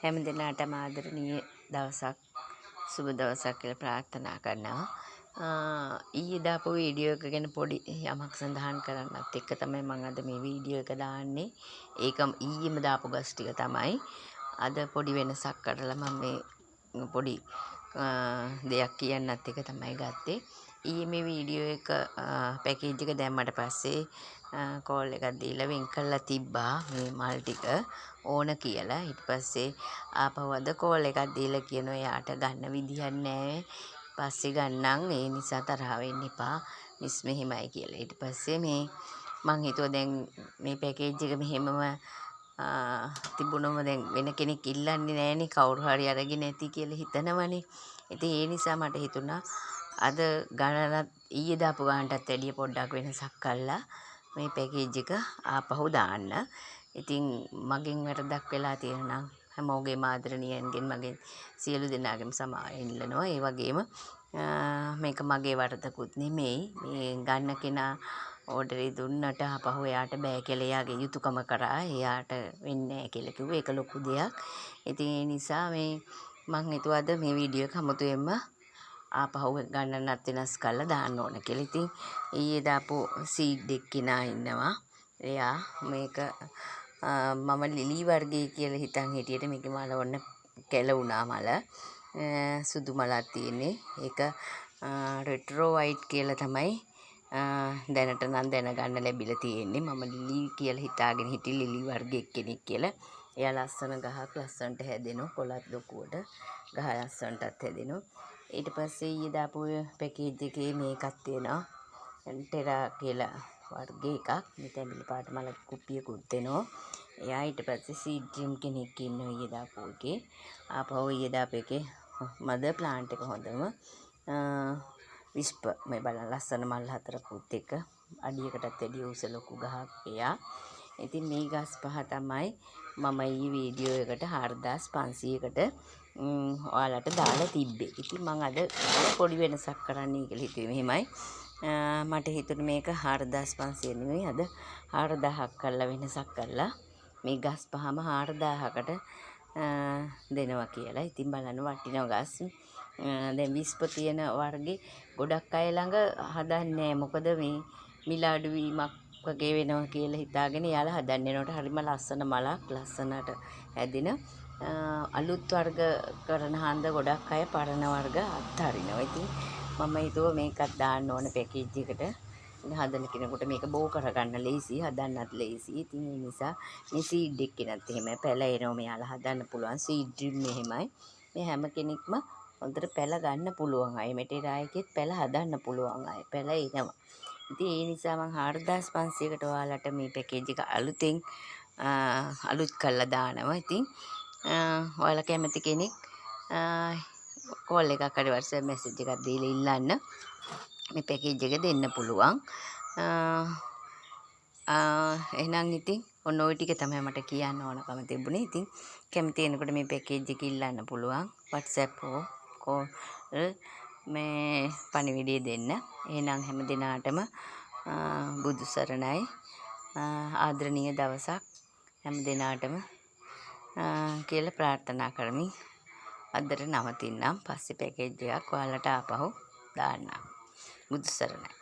හැම දිනකටම ආදරණීය දවසක් සුබ දවසක් කියලා ප්‍රාර්ථනා කරනවා. ඊයේ දාපු වීඩියෝ එක ගැන පොඩි යමක් සඳහන් කරන්නත් එක්ක තමයි මම අද මේ වීඩියෝ එක දාන්නේ. ඒක ඊයේම දාපු ගස් ටික තමයි. අද පොඩි වෙනසක් කරලා මම මේ පොඩි දෙයක් කියන්නත් එක තමයි ගත්තේ. ඊයේ මේ වීඩියෝ එක පැකේජ් එක දැම්මට පස්සේ කෝල් එකක් දීලා වෙන් කරලා තිබ්බා මේ මල් ටික ඕන කියලා. ඊට පස්සේ ආපහු අද කෝල් එකක් දීලා කියනවා යාට ගන්න විදිහක් නැහැ. පස්සේ ගන්නම් ඒ නිසා තරහ වෙන්න එපා. මිස් මෙහෙමයි කියලා. ඊට පස්සේ මේ මං හිතුවා දැන් මේ පැකේජ් එක මෙහෙමම තිබුණම දැන් වෙන කෙනෙක් ඉල්ලන්නේ නැහනේ කවුරු හරි අරගෙන ඇති කියලා හිතනවනේ. ඉතින් ඒ නිසා මට හිතුණා අද ගණනත් ඊයේ දාපු ගානටත් වැඩිය පොඩ්ඩක් වෙනසක් කළා මේ පැකේජ් එක ආපහු දාන්න. ඉතින් මගෙන් වැරදක් වෙලා තියෙනවා නම් හැමෝගේම ආදරණීයන්ගෙන් මගෙන් සියලු දෙනාගේම සමාව ඉල්ලනවා. ඒ වගේම මේක මගේ වරදකුත් නෙමෙයි. මේ ගන්න කෙනා ඕඩරේ දුන්නට ආපහු එයාට බෑ කියලා එයාගේ යුතුයකම කරා. එයාට වෙන්නේ නැහැ කියලා කිව්වා. ඒක ලොකු දෙයක්. ඉතින් ඒ නිසා මේ මං හිතුවා අද මේ වීඩියෝ එක අමුතුවෙන්ම ආපහු ගණනත් වෙනස් කරලා දාන්න ඕන කියලා. ඉතින් ඊයේ දාපු සීඩ් එක කෙනා ඉන්නවා. එයා මේක මම ලිලි වර්ගයේ කියලා හිතන් හිටියට මේකේ මල ඔන්න කැලුණා මල. සුදු මලක් තියෙන්නේ. ඒක රෙට්‍රෝ වයිට් කියලා තමයි දැනට නම් දැනගන්න ලැබිලා තියෙන්නේ. මම ලිලි කියලා හිතාගෙන හිටියේ ලිලි වර්ගයේ කෙනෙක් කියලා. එයා ලස්සන ගහක් ලස්සනට හැදෙනවා. කොළත් ලොකුවට ගහ ලස්සනටත් හැදෙනවා. ඊට පස්සේ ඊයේ දාපු පැකේජ් එකේ මේකක් තියෙනවා. ටෙරා කියලා වර්ගයේ එකක්. මේ තැඹිලි පාට මල කුප්පියකුත් දෙනවා. එයා ඊට පස්සේ සීඩ් ඩ්‍රීම් කෙනෙක් ඉන්නවා ඊයේ දාපු එකේ. ආපහු ඊයේ දාපු එකේ මදර් ප්ලාන්ට් එක හොඳම විස්පර් මේ බලන්න ලස්සන මල් හතරකුත් එක අඩියකටත් වැඩිය උස ලොකු ගහක් එයා. ඉතින් මේ ගස් පහ තමයි මම ඊ වීඩියෝ එකට 4500කට ඔයාලට දාලා තිබ්බේ. ඉතින් මම අද පොඩි වෙනසක් කරන්න කියලා හිතුවේ මෙහෙමයි. මට හිතුනේ මේක 4500 නෙමෙයි අද 4000ක් කරලා වෙනසක් කරලා මේ ගස් පහම 4000කට දෙනවා කියලා. ඉතින් බලන්න වටිනා ගස්. දැන් විස්ප තියෙන වර්ගේ ගොඩක් අය ළඟ හදන්නේ නැහැ. මොකද මේ මිල අඩු වීමක් වගේ වෙනවා කියලා හිතාගෙන යාලා හදන්නේ නෝට හරිම ලස්සන මලක් ලස්සනට හැදෙන අලුත් වර්ග කරන හන්ද ගොඩක් අය පරණ වර්ග අත්හරිනවා. ඉතින් මම හිතුවා මේකත් දාන්න ඕන පැකේජ් එකට. හදන කෙනෙකුට මේක බෝ කරගන්න ලේසි, හදන්නත් ලේසි. ඉතින් ඒ නිසා මේ සීඩ් එකකිනත් එහෙමයි පැල එනවා. මෙයාලා හදන්න පුළුවන් සීඩ් ඩ්‍රිම් එහෙමයි. මේ හැම කෙනෙක්ම හොඳට පැල ගන්න පුළුවන් අය. මෙටේරා එකෙත් පැල හදන්න පුළුවන් අය. පැල එනවා. ඉතින් ඒ නිසා මම 4500කට ඔයාලට මේ පැකේජ් එක අලුතෙන් අලුත් කරලා දානවා. ඉතින් ඔයාලා කැමති කෙනෙක් කෝල් එකක් හරි WhatsApp message එකක් දීලා ඉල්ලන්න. මේ පැකේජ් එක දෙන්න පුළුවන්. එහෙනම් ඉතින් ඔන්න ඔය ටික තමයි මට කියන්න ඕනකම තිබුණේ. ඉතින් කැමති කෙනෙකුට මේ පැකේජ් එක ඉල්ලන්න පුළුවන්. WhatsApp හෝ කෝල් මේ පණිවිඩය දෙන්න. එහෙනම් හැම දිනාටම බුදු සරණයි. ආදරණීය දවසක් හැම දිනාටම කියලා ප්‍රාර්ථනා කරමින් අදට නවතින්නම්. පස්සේ පැකේජ් එකක් ඔයාලට ආපහු දාන්නම්. බුදු සරණයි.